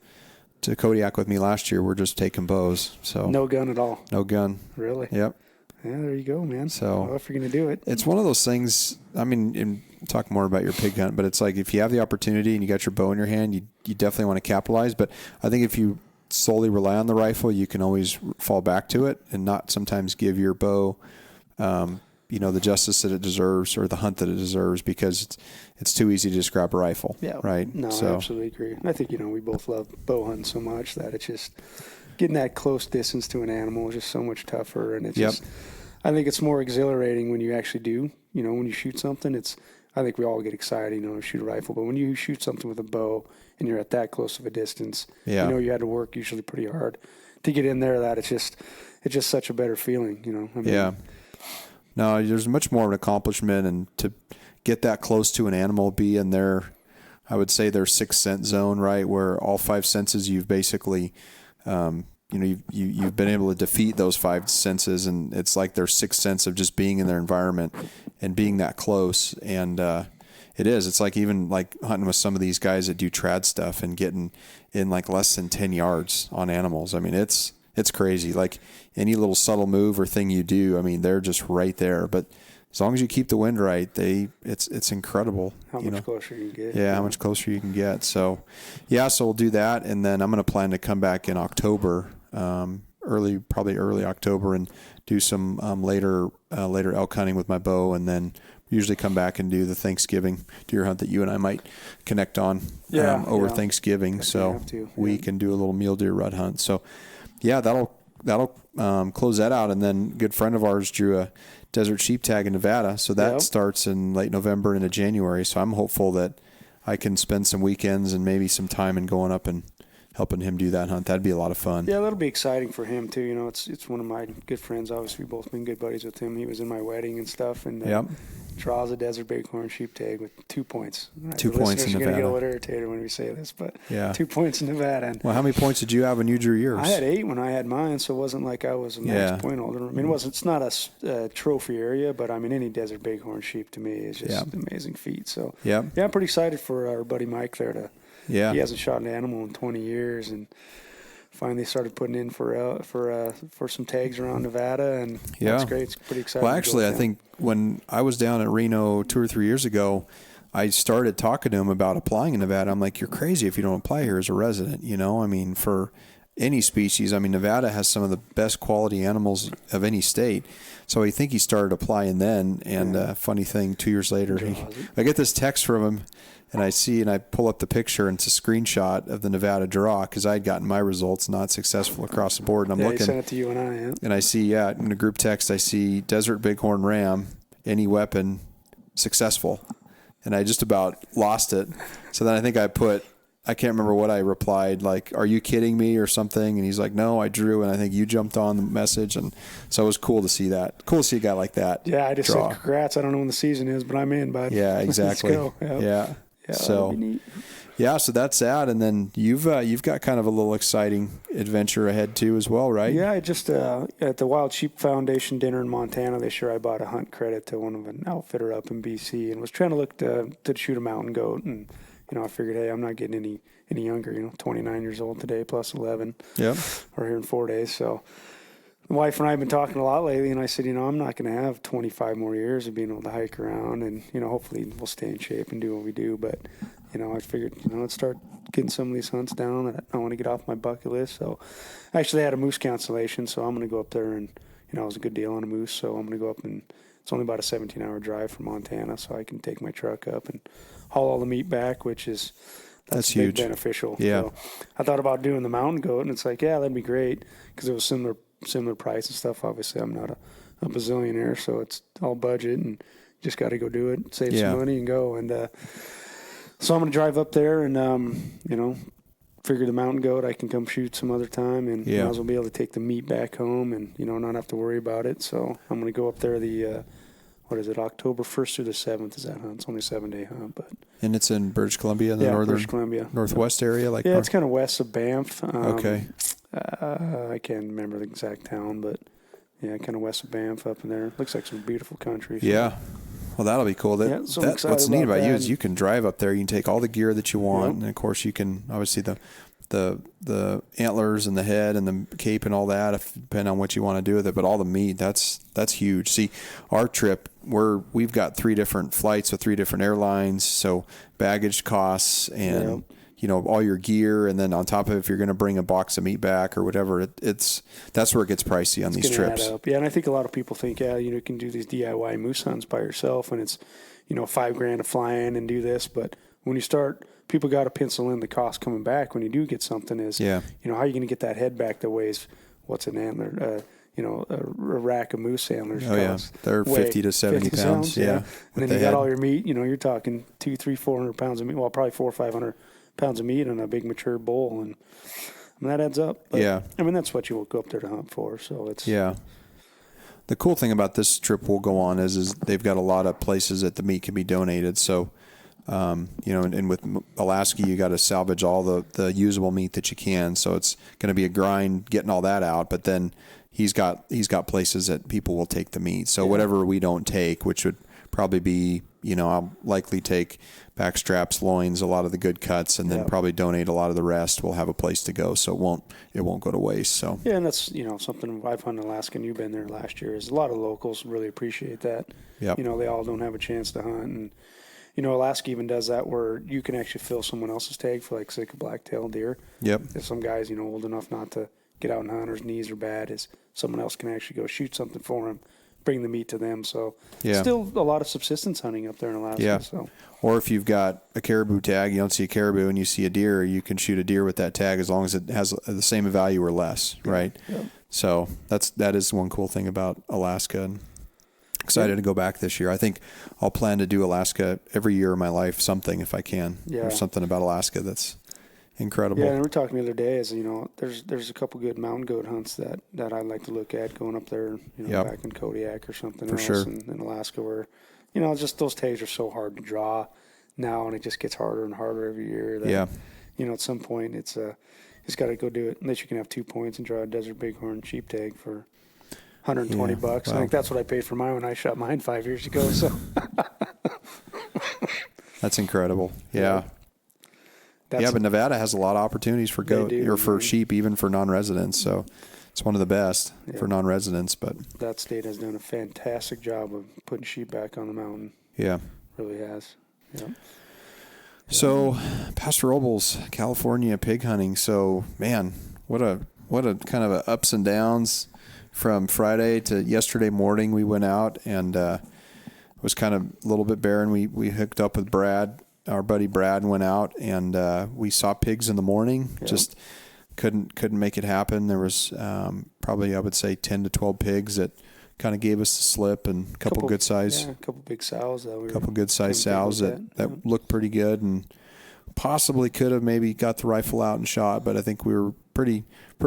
Kodiak with me last year, we're just taking bows. So no gun at all? No gun. Really? Yep. Yeah, there you go, man. So well, if you're going to do it. It's one of those things, I mean, talk more about your pig hunt, but it's like if you have the opportunity and you got your bow in your hand, you definitely want to capitalize. But I think if you solely rely on the rifle, you can always fall back to it and not sometimes give your bow the justice that it deserves or the hunt that it deserves, because it's too easy to just grab a rifle. Yeah. Right. No, I absolutely agree. I think, we both love bow hunting so much that it's just getting that close distance to an animal is just so much tougher. And it's just, I think it's more exhilarating when you actually do, when you shoot something. I think we all get excited, to shoot a rifle, but when you shoot something with a bow and you're at that close of a distance, you had to work usually pretty hard to get in there. That it's just such a better feeling, No, there's much more of an accomplishment, and to get that close to an animal, be in their, I would say their sixth sense zone, right, where all five senses you've basically, you've been able to defeat those five senses, and it's like their sixth sense of just being in their environment and being that close. And it's like even like hunting with some of these guys that do trad stuff and getting in like less than 10 yards on animals. I mean, it's crazy. Like any little subtle move or thing you do, I mean, they're just right there. But as long as you keep the wind right, it's incredible. How much closer you can get. Yeah, how much closer you can get. So, so we'll do that, and then I'm going to plan to come back in October, probably early October, and do some later elk hunting with my bow, and then usually come back and do the Thanksgiving deer hunt that you and I might connect on over Thanksgiving. So we can do a little mule deer rut hunt. So. Yeah, that'll close that out, and then a good friend of ours drew a desert sheep tag in Nevada, so that starts in late November into January. So I'm hopeful that I can spend some weekends and maybe some time in going up and helping him do that hunt. That'd be a lot of fun. Yeah, that'll be exciting for him too. It's one of my good friends. Obviously, we've both been good buddies with him. He was in my wedding and stuff, and draws a desert bighorn sheep tag with 2 points. Right? 2 points in Nevada. You're going to get a little irritated when we say this, but 2 points in Nevada. And well, how many points did you have when you drew yours? I had 8 when I had mine, so it wasn't like I was a max point holder. I mean, it's not a trophy area, but I mean, any desert bighorn sheep to me is just an amazing feat. So I'm pretty excited for our buddy Mike there he hasn't shot an animal in 20 years, and finally started putting in for some tags around Nevada, and that's great. It's pretty exciting. Well, actually, I think when I was down at Reno 2 or 3 years ago, I started talking to him about applying in Nevada. I'm like, you're crazy if you don't apply here as a resident. I mean, for any species, I mean, Nevada has some of the best quality animals of any state. So I think he started applying then, and funny thing, 2 years later, I get this text from him. and I pull up the picture, and it's a screenshot of the Nevada draw because I had gotten my results not successful across the board. And I'm looking. They sent it to you and I, yeah. And I see, in the group text, I see Desert Bighorn Ram, any weapon, successful. And I just about lost it. So then I think I can't remember what I replied, like, are you kidding me or something? And he's like, no, I drew. And I think you jumped on the message. And so it was cool to see that. Cool to see a guy like that. Yeah, I just draw. said congrats. I don't know when the season is, but I'm in, bud. Yeah, exactly. Let's go. Yep. Yeah. So, yeah, so that's that. And then you've got kind of a little exciting adventure ahead too as well, right? Yeah, I just at the Wild Sheep Foundation dinner in Montana this year, I bought a hunt credit to one of an outfitter up in BC and was trying to look to shoot a mountain goat. And, I figured, hey, I'm not getting any younger, 29 years old today, plus 11. Yep. We're here in 4 days. So the wife and I have been talking a lot lately, and I said, I'm not going to have 25 more years of being able to hike around, and, hopefully we'll stay in shape and do what we do. But, I figured, let's start getting some of these hunts down that I want to get off my bucket list. So I actually had a moose cancellation, so I'm going to go up there and, it was a good deal on a moose. So I'm going to go up, and it's only about a 17-hour drive from Montana, so I can take my truck up and haul all the meat back, which is that's huge, beneficial. Yeah. So I thought about doing the mountain goat, and it's like, yeah, that'd be great because it was similar price and stuff. Obviously, I'm not a bazillionaire, so it's all budget, and just got to go do it, save some money, and go. And so I'm going to drive up there and figure the mountain goat I can come shoot some other time, and might as well be able to take the meat back home and not have to worry about it. So I'm going to go up there the October 1st through the 7th is that hunt. It's only a 7-day hunt, and it's in British Columbia, the British Columbia, northwest area, like it's kind of west of Banff. Okay. I can't remember the exact town, but kind of west of Banff up in there. Looks like some beautiful country. So. Yeah. Well, that'll be cool. So what's neat about you is you can drive up there. You can take all the gear that you want, and of course you can obviously the antlers and the head and the cape and all that, depending on what you want to do with it. But all the meat, that's huge. See, our trip, we've got 3 different flights with 3 different airlines, so baggage costs and all your gear, and then on top of it, if you're going to bring a box of meat back or whatever, that's where it gets pricey on these trips. Yeah, and I think a lot of people think, you can do these DIY moose hunts by yourself, and it's $5,000 to fly in and do this. But when you start, people got to pencil in the cost coming back when you do get something. Is how are you going to get that head back that weighs what's an antler? A rack of moose antlers. Oh yeah, they're 50 to 70 pounds. Yeah, and then you got all your meat. You're talking 200, 300, 400 pounds of meat. Well, probably 400 or 500 pounds of meat on a big mature bull, and that adds up. But, that's what you will go up there to hunt for. So it's The cool thing about this trip we'll go on is they've got a lot of places that the meat can be donated. So, and with Alaska, you got to salvage all the usable meat that you can. So it's going to be a grind getting all that out. But then he's got places that people will take the meat. So whatever we don't take, which would probably be, I'll likely take back straps, loins, a lot of the good cuts, and then probably donate a lot of the rest. We'll have a place to go, so it won't go to waste. So and that's something I've hunted in Alaska, and you've been there last year. Is a lot of locals really appreciate that. Yep. They all don't have a chance to hunt, and Alaska even does that where you can actually fill someone else's tag for like a black-tailed deer. Yep. If some guys old enough not to get out and hunt or his knees are bad, is someone else can actually go shoot something for him, bring the meat to them. So still a lot of subsistence hunting up there in Alaska. Yeah. So. Or if you've got a caribou tag, you don't see a caribou and you see a deer, you can shoot a deer with that tag as long as it has the same value or less, right? Yeah. So that is one cool thing about Alaska. And excited to go back this year. I think I'll plan to do Alaska every year of my life, something if I can. Yeah. There's something about Alaska that's incredible. Yeah, and we're talking the other day is, there's a couple good mountain goat hunts that I'd like to look at going up there, back in Kodiak or something else in Alaska where, just those tags are so hard to draw now, and it just gets harder and harder every year. That, at some point it's just got to go do it. Unless you can have 2 points and draw a desert bighorn sheep tag for $120. Wow. I think that's what I paid for mine when I shot mine 5 years ago. So that's incredible. Yeah. But Nevada has a lot of opportunities for goat or for sheep, even for non-residents. So it's one of the best for non-residents. But that state has done a fantastic job of putting sheep back on the mountain. Yeah, really has. Yeah. So, Pastor Robles, California pig hunting. So, man, what a kind of a ups and downs from Friday to yesterday morning. We went out and it was kind of a little bit barren. We hooked up with Brad our buddy Brad went out, and we saw pigs in the morning. Yeah. Just couldn't make it happen. There was probably, I would say, 10 to 12 pigs that kind of gave us the slip, and a couple good size. Yeah, a couple big sows. Couple good size sows that looked pretty good, and possibly could have maybe got the rifle out and shot, but I think we were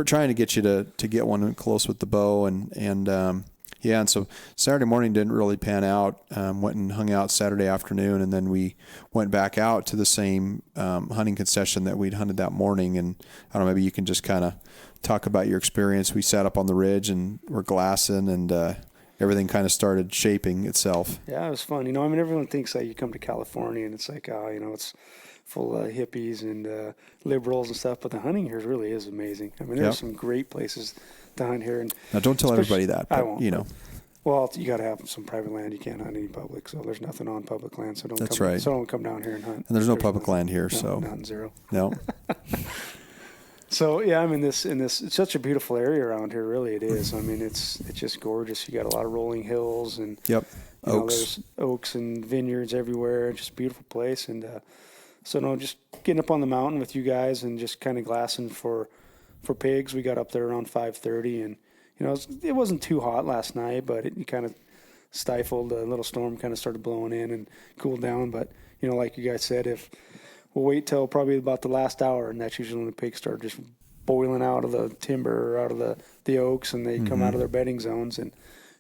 trying to get you to get one close with the bow, and so Saturday morning didn't really pan out. Went and hung out Saturday afternoon, and then we went back out to the same hunting concession that we'd hunted that morning. And I don't know, maybe you can just kind of talk about your experience. We sat up on the ridge and we're glassing, and everything kind of started shaping itself. Yeah, it was fun. Everyone thinks that you come to California and it's like, it's full of hippies and liberals and stuff, but the hunting here really is amazing. There's some great places to hunt here. And now, don't tell everybody that, but, I won't. Well, you got to have some private land. You can't hunt any public, so there's nothing on public land. So don't come down here and hunt. And there's no public land here, no, so not zero. No. So yeah, in this it's such a beautiful area around here. Really, it is. It's just gorgeous. You got a lot of rolling hills and oaks. There's oaks and vineyards everywhere. Just a beautiful place. And just getting up on the mountain with you guys and just kind of glassing for pigs. We got up there around 5:30, and it wasn't too hot last night, but it kind of stifled. A little storm kind of started blowing in and cooled down. But like you guys said, if we'll wait till probably about the last hour, and that's usually when the pigs start just boiling out of the timber or out of the oaks, and they come out of their bedding zones. And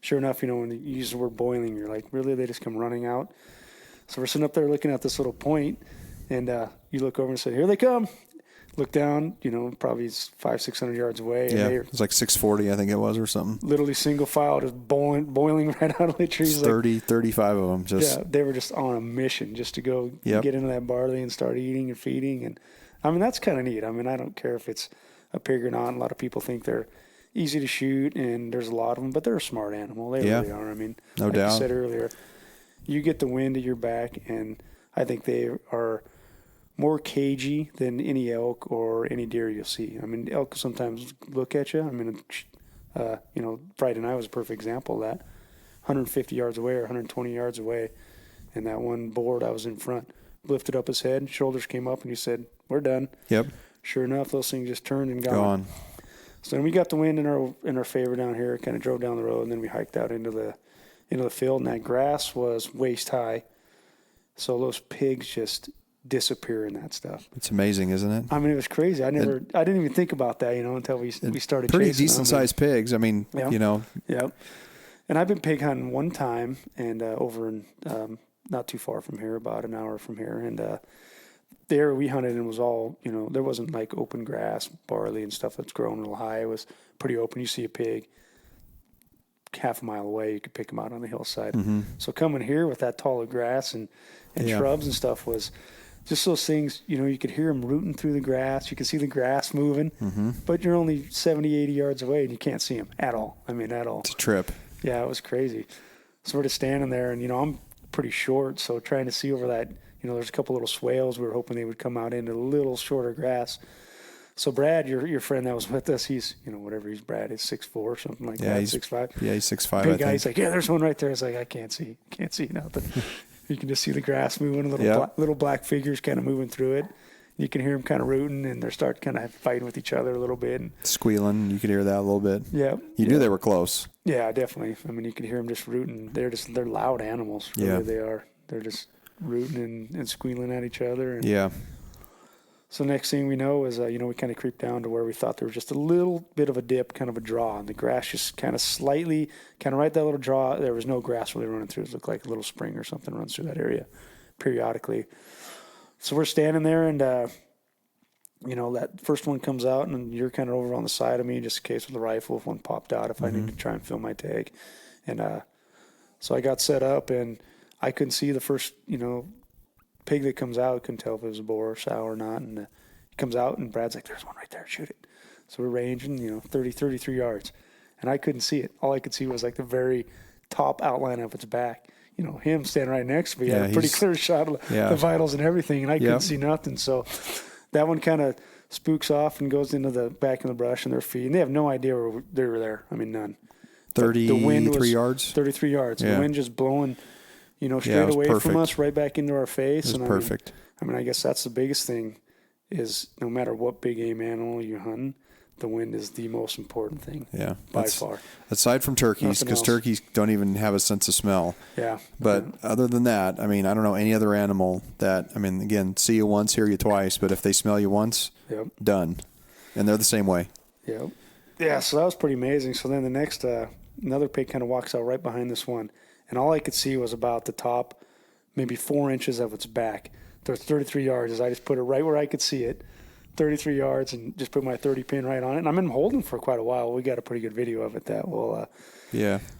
sure enough, when you use the word boiling, you're like, really? They just come running out? So we're sitting up there looking at this little point, and you look over and say, here they come. Look down, probably 500-600 yards away. Yeah, and it was like 640, I think it was, or something. Literally single file, just boiling right out of the trees. 35 of them. Yeah, they were just on a mission just to go get into that barley and start eating and feeding. And that's kind of neat. I don't care if it's a pig or not. A lot of people think they're easy to shoot, and there's a lot of them, but they're a smart animal. They really are. No doubt. Like I said earlier, you get the wind at your back, and I think they are more cagey than any elk or any deer you'll see. Elk sometimes look at you. Friday night was a perfect example of that. 150 yards away or 120 yards away, and that one boar I was in front lifted up his head, shoulders came up, and he said, "We're done." Yep. Sure enough, those things just turned and gone. So then we got the wind in our favor down here, kind of drove down the road, and then we hiked out into the field, and that grass was waist high. So those pigs just disappear in that stuff. It's amazing, isn't it? It was crazy. I didn't even think about that, until we started pretty chasing decent sized pigs. Yep. And I've been pig hunting one time, and over in not too far from here, about an hour from here, and there we hunted, and it was all there wasn't like open grass, barley, and stuff that's growing real high. It was pretty open. You see a pig half a mile away, you could pick them out on the hillside. Mm-hmm. So coming here with that tall of grass and shrubs and stuff was just those things, you could hear them rooting through the grass. You can see the grass moving, but you're only 70, 80 yards away, and you can't see them at all. At all. It's a trip. Yeah, it was crazy. So we're just standing there, and, I'm pretty short, so trying to see over that, there's a couple little swales. We were hoping they would come out into a little shorter grass. So Brad, your friend that was with us, he's, whatever Brad is, 6'4", or something like that, 6'5". Yeah, he's 6'5", Big guy. He's like, yeah, there's one right there. I was like, I can't see nothing. You can just see the grass moving, little black figures kind of moving through it. You can hear them kind of rooting, and they start kind of fighting with each other a little bit. And squealing, you could hear that a little bit. Yeah. You knew they were close. Yeah, definitely. You could hear them just rooting. They're loud animals. Really, they are. They're just rooting and squealing at each other. And yeah. So next thing we know is, we kind of creeped down to where we thought there was just a little bit of a dip, kind of a draw, and the grass just kind of slightly, kind of right that little draw. There was no grass really running through. It looked like a little spring or something runs through that area periodically. So we're standing there, and that first one comes out, and you're kind of over on the side of me, just in case with the rifle if one popped out, if I need to try and fill my tag. And so I got set up, and I couldn't see the first, pig that comes out. Couldn't tell if it was a boar or sow or not. And he comes out, and Brad's like, there's one right there, shoot it. So we're ranging, 30, 33 yards. And I couldn't see it. All I could see was like the very top outline of its back. Him standing right next to me. Had a pretty clear shot of the vitals and everything, and I couldn't see nothing. So that one kind of spooks off and goes into the back of the brush and their feet. And they have no idea they were there. None. 33 yards? 33 yards. Yeah. The wind just blowing, straight away from us, right back into our face. It was perfect. I mean, I guess that's the biggest thing is no matter what big game animal you're hunting, the wind is the most important thing. Yeah. By far. Aside from turkeys, because turkeys don't even have a sense of smell. Yeah. But other than that, I mean, I don't know any other animal that, I mean, again, see you once, hear you twice, but if they smell you once, done. And they're the same way. Yep. Yeah, so that was pretty amazing. So then the next, another pig kind of walks out right behind this one. And all I could see was about the top, maybe 4 inches of its back. There's 33 yards. As I just put it right where I could see it, 33 yards, and just put my 30 pin right on it. And I've been holding for quite a while. We got a pretty good video of it that we'll,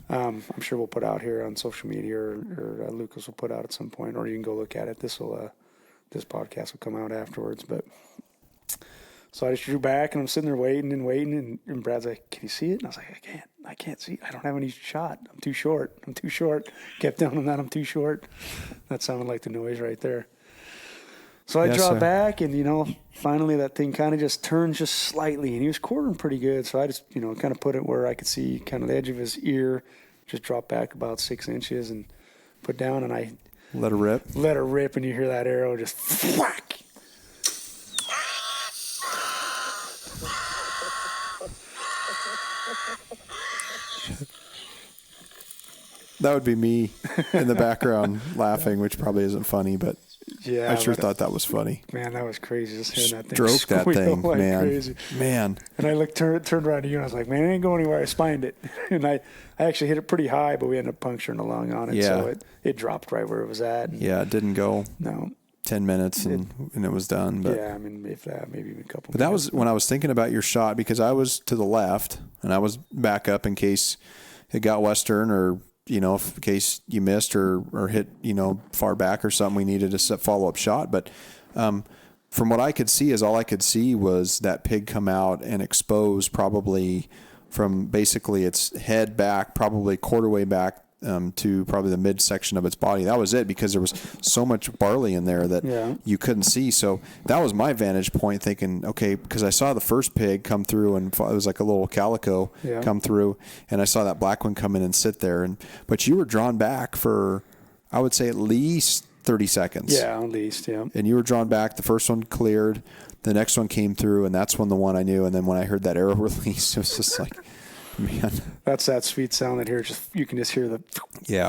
I'm sure we'll put out here on social media, or Lucas will put out at some point, or you can go look at it. This podcast will come out afterwards. But so I just drew back, and I'm sitting there waiting, and Brad's like, "Can you see it?" And I was like, I can't see it. I don't have any shot. I'm too short. Kept telling him that I'm too short. That sounded like the noise right there. So I draw back, and, finally that thing kind of just turned just slightly, and he was quartering pretty good. So I just, kind of put it where I could see kind of the edge of his ear, just drop back about 6 inches and put down, and I let her rip, and you hear that arrow just whack. That would be me in the background laughing, which probably isn't funny, but yeah, I sure thought that was funny. Man, that was crazy. Just hearing that thing stroke that thing, like man. Crazy. Man. And I turned around to you, and I was like, man, it ain't going anywhere. I spined it. And I actually hit it pretty high, but we ended up puncturing a lung on it. Yeah. So it dropped right where it was at. Yeah, it didn't go 10 minutes and it was done. But yeah, I mean, if that, maybe even a couple But that was when I was thinking about your shot, because I was to the left, and I was back up in case it got western, or in case you missed or hit, far back or something, we needed a follow-up shot. But from what I could see, all I could see was that pig come out and expose probably from basically its head back, probably quarter way back to probably the midsection of its body. That was it, because there was so much barley in there that you couldn't see. So that was my vantage point, thinking, okay, because I saw the first pig come through, and it was like a little calico come through, and I saw that black one come in and sit there. But you were drawn back for, I would say, at least 30 seconds. Yeah, at least, yeah. And you were drawn back. The first one cleared. The next one came through, and that's when the one I knew. And then when I heard that arrow release, it was just like, man. That's that sweet sound that you can just hear the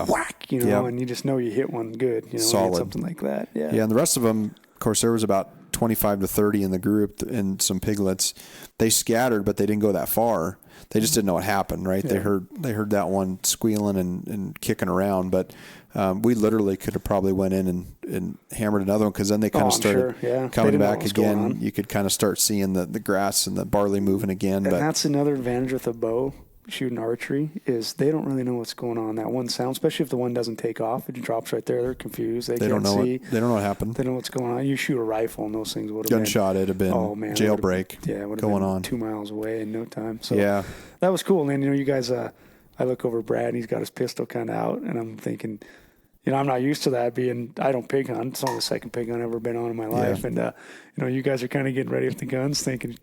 whack, and you just know you hit one good, solid. Something like that. Yeah. Yeah. And the rest of them, of course, there was about 25 to 30 in the group, and some piglets. They scattered, but they didn't go that far. They just didn't know what happened, right? Yeah. They heard that one squealing and kicking around, but we literally could have probably went in and hammered another one, because then they kind of started coming back again. You could kind of start seeing the grass and the barley moving again. And that's another advantage with a bow shooting archery, is they don't really know what's going on. That one sound, especially if the one doesn't take off, it drops right there. They're confused. They can't see. They don't know what happened. They don't know what's going on. You shoot a rifle, and those things would have gunshot. It'd have been jailbreak. Yeah, it would have going been on 2 miles away in no time. So yeah, that was cool. And then you guys, I look over Brad, and he's got his pistol kind of out, and I'm thinking, I'm not used to that I don't pig hunt. It's only the second pig hunt I've ever been on in my life. And, you guys are kind of getting ready with the guns, thinking,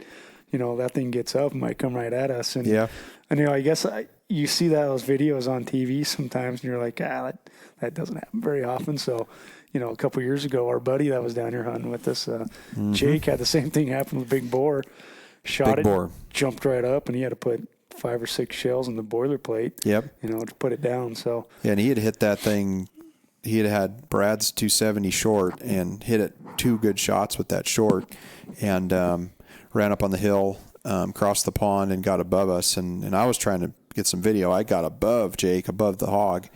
that thing gets up and might come right at us. And, I guess you see those videos on TV sometimes, and you're like, that doesn't happen very often. So, a couple years ago, our buddy that was down here hunting with us, Jake, had the same thing happen with big boar. Shot it, jumped right up, and he had to put 5 or 6 shells in the boilerplate. Yep. To put it down. So yeah, and he had hit that thing. He had Brad's 270 short and hit it 2 good shots with that short, and ran up on the hill, crossed the pond, and got above us. And I was trying to get some video. I got above Jake, above the hog,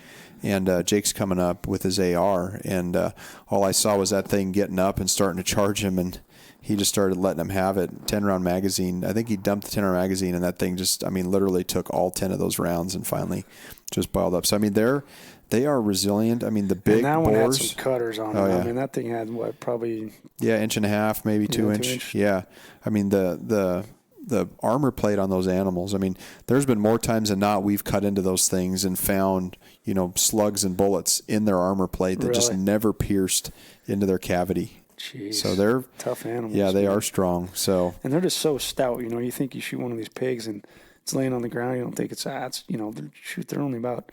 and Jake's coming up with his AR, and all I saw was that thing getting up and starting to charge him, and he just started letting him have it. 10-round magazine. I think he dumped the 10-round magazine, and that thing just, literally took all 10 of those rounds and finally just boiled up. So, they are resilient. The big and that one boars had some cutters on it. Yeah. That thing had probably 1.5 maybe 2 inch. Yeah. The armor plate on those animals. There's been more times than not we've cut into those things and found, slugs and bullets in their armor plate that just never pierced into their cavity. Jeez. So they're tough animals. Yeah, they are strong. So and they're just so stout. You think you shoot one of these pigs and it's laying on the ground. You don't think they're only about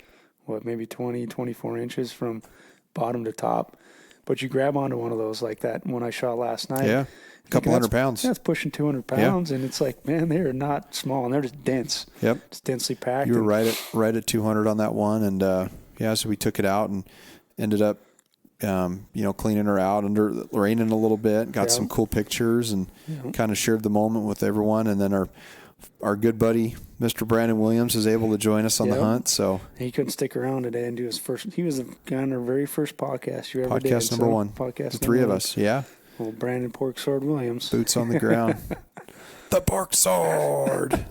maybe 20, 24 inches from bottom to top. But you grab onto one of those like that one I shot last night. Yeah. A couple hundred pounds. That's pushing 200 pounds, and it's like, man, they are not small, and they're just dense. Yep. It's densely packed. You were right at 200 on that one, and so we took it out and ended up, cleaning her out under raining a little bit. Got some cool pictures and kind of shared the moment with everyone, and then our good buddy Mr. Brandon Williams is able to join us on the hunt. So he couldn't stick around today and do his first. He was the guy on our very first podcast you ever did. Podcast number one. Podcast the three of us. Yeah. Well, Brandon Pork Sword Williams. Boots on the ground. The Pork Sword.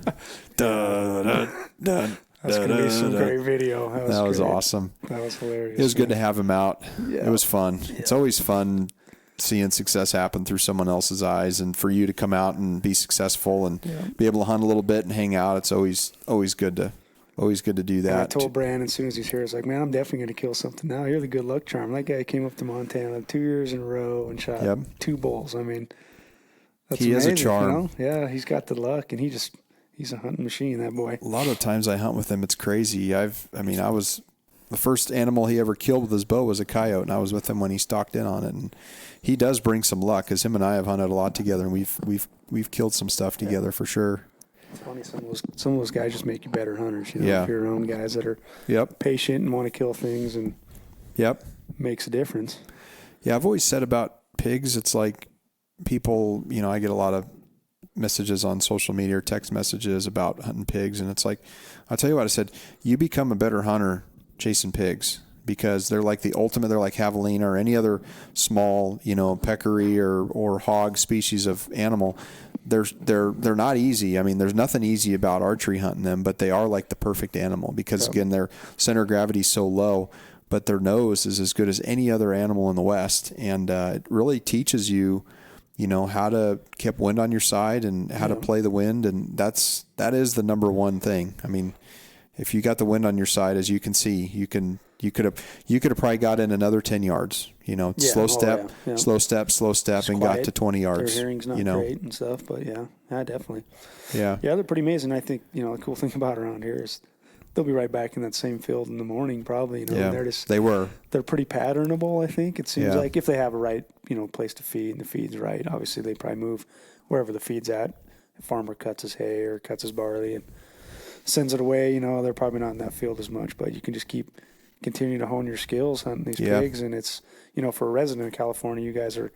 Dun, dun, dun. That's going to be some great video. That was awesome. That was hilarious. It was good to have him out. Yeah. It was fun. Yeah. It's always fun seeing success happen through someone else's eyes, and for you to come out and be successful and be able to hunt a little bit and hang out. It's always good to do that. And I told Brandon as soon as he's here, I was like, man, I'm definitely going to kill something now. You're the good luck charm. That guy came up to Montana 2 years in a row and shot 2 bulls. I mean, that's he amazing, is a charm. Yeah, he's got the luck, and he's a hunting machine, that boy. A lot of times I hunt with him, it's crazy. I was the first animal he ever killed with his bow was a coyote, and I was with him when he stalked in on it. And he does bring some luck, because him and I have hunted a lot together, and we've killed some stuff together for sure. It's funny, some of those guys just make you better hunters. If you're around guys that are patient and want to kill things, and makes a difference. Yeah, I've always said about pigs, it's like people, I get a lot of messages on social media or text messages about hunting pigs, and it's like, I'll tell you what, I said, you become a better hunter chasing pigs, because they're like the ultimate. They're like javelina or any other small, peccary or hog species of animal. They're not easy. I mean, there's nothing easy about archery hunting them, but they are like the perfect animal, because again, their center of gravity is so low, but their nose is as good as any other animal in the West, and it really teaches you, how to keep wind on your side and how to play the wind, and that is the number one thing. I mean, if you got the wind on your side, as you can see, you could have probably got in another 10 yards. Slow step, and got to 20 yards. Their hearing's not great and stuff, but yeah, definitely. Yeah, they're pretty amazing. I think the cool thing about around here is they'll be right back in that same field in the morning, probably. They're pretty patternable. I think it seems like if they have a right place to feed and the feed's right, obviously they probably move wherever the feed's at. The farmer cuts his hay or cuts his barley and sends it away. They're probably not in that field as much, but you can just continue to hone your skills hunting these pigs. And it's, for a resident of California, you guys are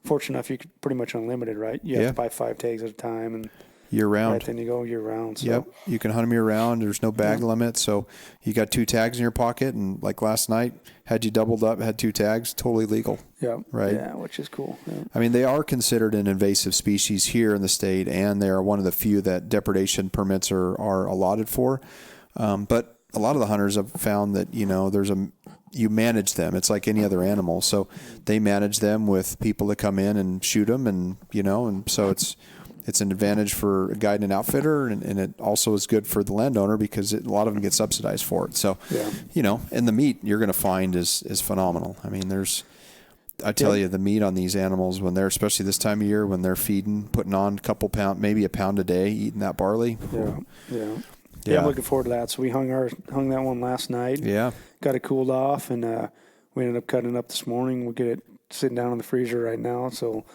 fortunate enough, you could pretty much unlimited, right? You have to buy 5 tags at a time, and year round. Right, then you go year round. So. You can hunt them year round. There's no bag limit. So you got 2 tags in your pocket, and like last night, had you doubled up, had 2 tags, totally legal. Yeah. Right. Yeah, which is cool. Yeah. I mean, they are considered an invasive species here in the state, and they are one of the few that depredation permits are allotted for. But a lot of the hunters have found that, you manage them. It's like any other animal. So they manage them with people that come in and shoot them, and, and so it's an advantage for a guide and an outfitter, and it also is good for the landowner, because a lot of them get subsidized for it. So, and the meat you're going to find is phenomenal. I mean, I tell you, the meat on these animals, when they're, especially this time of year, when they're feeding, putting on a couple pound, maybe a pound a day, eating that barley. Yeah, I'm looking forward to that. So we hung that one last night. Yeah. Got it cooled off, and we ended up cutting it up this morning. We'll get it sitting down in the freezer right now. So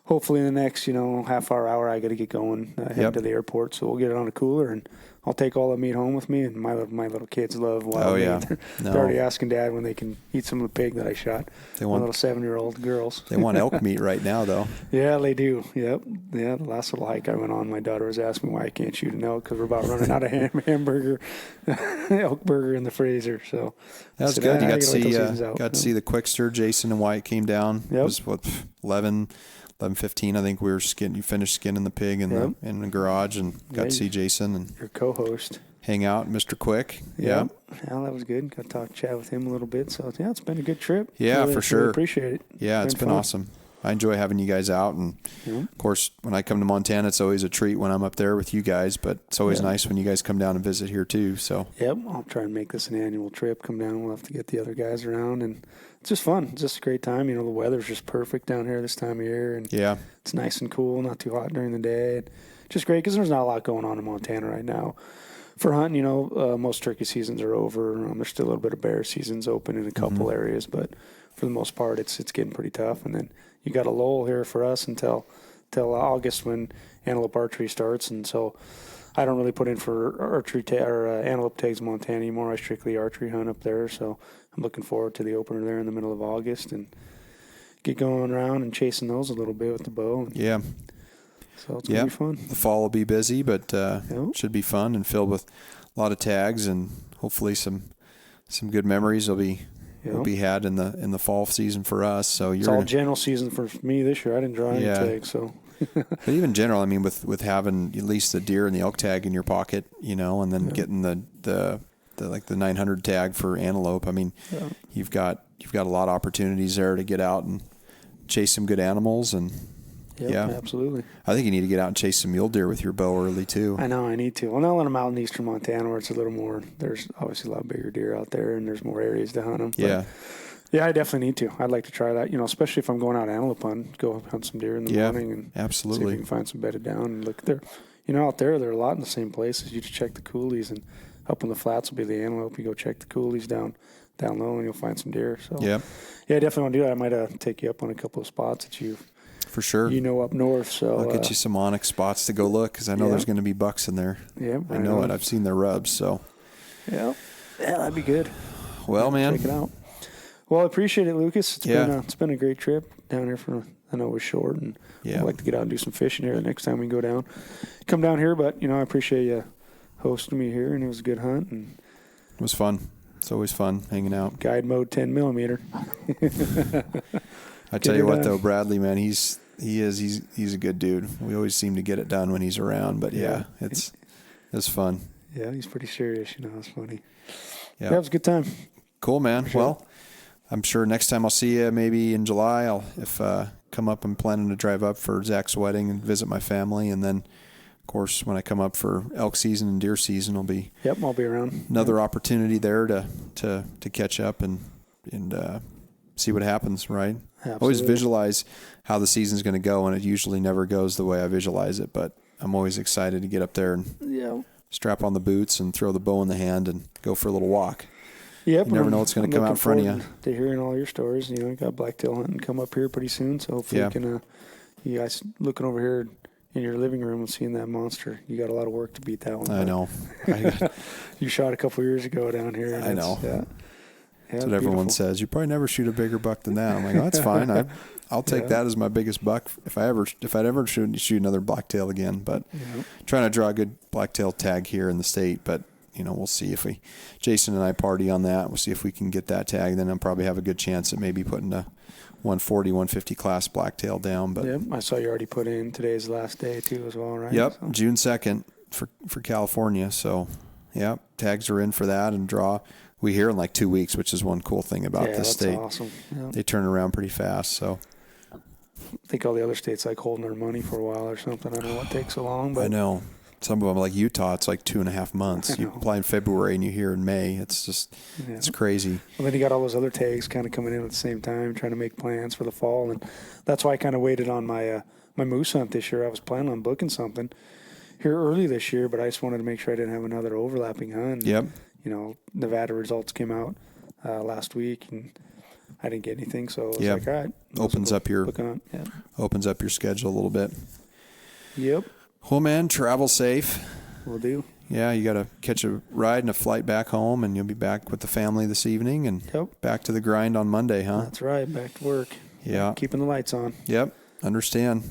hopefully in the next, half hour, I got to get going, head to the airport. So we'll get it on a cooler, and I'll take all the meat home with me. And my little kids love wild meat. They're already asking Dad when they can eat some of the pig that I shot. My little 7-year-old girls. They want elk meat right now, though. Yeah, they do. Yep. Yeah, the last little hike I went on, my daughter was asking me why I can't shoot an elk, because we're about running out of hamburger, elk burger in the freezer. So that was good. You got to see the Quickster. Jason and Wyatt came down. Yep. It was 11:15, I think you finished skinning the pig in the garage, and got to see Jason and your co-host hang out, Mr. Quick. Yeah, that was good. Got to chat with him a little bit. So it's been a good trip. Yeah, for sure. Really appreciate it. Yeah, it's been awesome. I enjoy having you guys out, and of course, when I come to Montana, it's always a treat when I'm up there with you guys. But it's always nice when you guys come down and visit here too. So I'll try and make this an annual trip. Come down, we'll have to get the other guys around, and it's just fun. It's just a great time. The weather's just perfect down here this time of year, and it's nice and cool, not too hot during the day. Just great, because there's not a lot going on in Montana right now. for hunting, most turkey seasons are over. There's still a little bit of bear seasons open in a couple areas, but for the most part, it's getting pretty tough. And then you got a lull here for us until August when antelope archery starts, and so I don't really put in for archery antelope tags in Montana anymore. I strictly archery hunt up there, so I'm looking forward to the opener there in the middle of August and get going around and chasing those a little bit with the bow. Yeah. So it's going to be fun. The fall will be busy, but should be fun and filled with a lot of tags and hopefully some good memories will be had in the fall season for us. So it's all general season for me this year. I didn't draw any tags, so. But even general, I mean, with having at least the deer and the elk tag in your pocket, and then getting the 900 tag for antelope. I mean, you've got a lot of opportunities there to get out and chase some good animals and. Absolutely. I think you need to get out and chase some mule deer with your bow early too. I know I need to. Well, not when I'm out in eastern Montana where it's a little more. There's obviously a lot bigger deer out there, and there's more areas to hunt them. Yeah. Yeah, I definitely need to. I'd like to try that, especially if I'm going out antelope hunting, go hunt some deer in the morning and absolutely. see if we can find some bedded down and look there. Out there, they're a lot in the same places. You just check the coulees, and up in the flats will be the antelope. You go check the coulees down low, and you'll find some deer. So yeah, I definitely want to do that. I might take you up on a couple of spots that you for sure. Up north. So I'll get you some onyx spots to go look because I know there's going to be bucks in there. Yeah, I know it. I've seen their rubs. So yeah, that'd be good. Well, man, check it out. Well, I appreciate it, Lucas. It's been a great trip down here. I know it was short, and I'd like to get out and do some fishing here the next time we go down. Come down here, but I appreciate you hosting me here, and it was a good hunt. And it was fun. It's always fun hanging out. Guide mode 10mm. I tell you what, though, Bradley, man, he's a good dude. We always seem to get it done when he's around. But it's fun. Yeah, he's pretty serious. It's funny. Yeah, it was a good time. Cool, man. Sure. Well, I'm sure next time I'll see you, maybe in July, if come up, I'm planning to drive up for Zach's wedding and visit my family, and then, of course, when I come up for elk season and deer season, I'll be around. Another opportunity there to catch up and see what happens. Right. Absolutely. Always visualize how the season's going to go, and it usually never goes the way I visualize it. But I'm always excited to get up there and strap on the boots and throw the bow in the hand and go for a little walk. Yep, you never know what's going to come out in front of you. To hearing all your stories, you got blacktail hunting come up here pretty soon, so hopefully you can. You guys looking over here in your living room and seeing that monster, you got a lot of work to beat that one. I know. You shot a couple years ago down here. I know. Yeah, that's what everyone says. You probably never shoot a bigger buck than that. I'm like, that's fine. I'll take that as my biggest buck if I'd ever shoot another blacktail again. But trying to draw a good blacktail tag here in the state, but. We'll see if Jason and I party on that. We'll see if we can get that tag. Then I'll probably have a good chance at maybe putting a 140, 150 class blacktail down. But I saw you already put in today's the last day too as well, right? Yep, so. June 2nd for California. So, tags are in for that and draw. We hear in like 2 weeks, which is one cool thing about this state. Yeah, that's awesome. Yep. They turn around pretty fast. So, I think all the other states like holding their money for a while or something. I don't know what takes so long, but I know. Some of them, like Utah, it's like 2.5 months. You apply in February and you hear in May. It's just, it's crazy. Well, then you got all those other tags kind of coming in at the same time, trying to make plans for the fall. And that's why I kind of waited on my my moose hunt this year. I was planning on booking something here early this year, but I just wanted to make sure I didn't have another overlapping hunt. Yep. Nevada results came out last week, and I didn't get anything. So I was like, all right. Opens up your schedule a little bit. Yep. Well, man, travel safe. Will do. Yeah, you got to catch a ride and a flight back home, and you'll be back with the family this evening and back to the grind on Monday, huh? That's right, back to work. Yeah. Keeping the lights on. Yep, understand.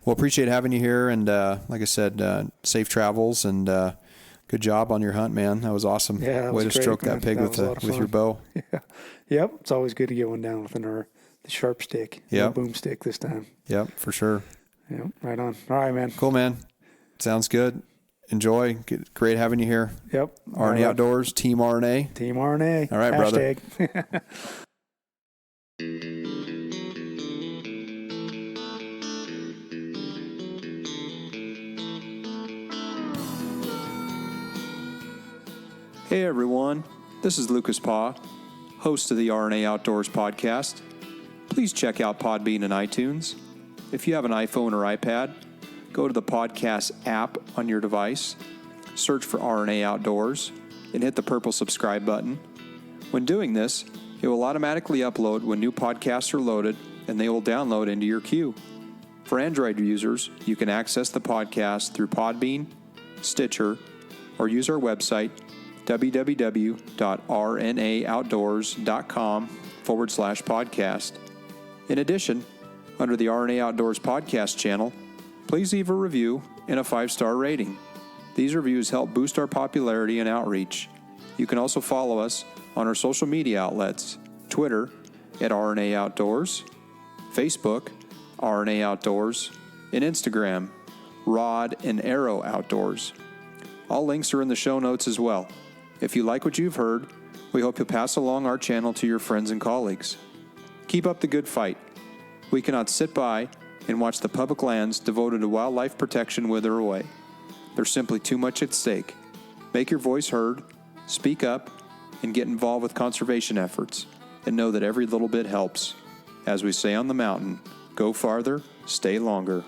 Well, appreciate having you here, and like I said, safe travels, and good job on your hunt, man. That was awesome. Yeah, that Way was to great, stroke man. that pig with your bow. Yeah. Yep, it's always good to get one down with the sharp stick. Yeah. Boom stick this time. Yep, for sure. Yeah, right on. All right, man. Cool, man. Sounds good. Enjoy. Great having you here. Yep. RnA Outdoors, Team RnA. Team RnA. All right, brother. Hey, everyone. This is Lucas Paw, host of the RnA Outdoors podcast. Please check out Podbean and iTunes. If you have an iPhone or iPad, go to the podcast app on your device. search for RnA Outdoors and hit the purple subscribe button. When doing this, it will automatically upload when new podcasts are loaded, and they will download into your queue. For Android users, you can access the podcast through Podbean, Stitcher, or use our website, www.rnaoutdoors.com/podcast. In addition, under the RnA Outdoors podcast channel, please leave a review and a 5-star rating. These reviews help boost our popularity and outreach. You can also follow us on our social media outlets, Twitter at RnA Outdoors, Facebook, RnA Outdoors, and Instagram, Rod and Arrow Outdoors. All links are in the show notes as well. If you like what you've heard, we hope you'll pass along our channel to your friends and colleagues. Keep up the good fight. We cannot sit by and watch the public lands devoted to wildlife protection wither away. There's simply too much at stake. Make your voice heard, speak up, and get involved with conservation efforts, and know that every little bit helps. As we say on the mountain, go farther, stay longer.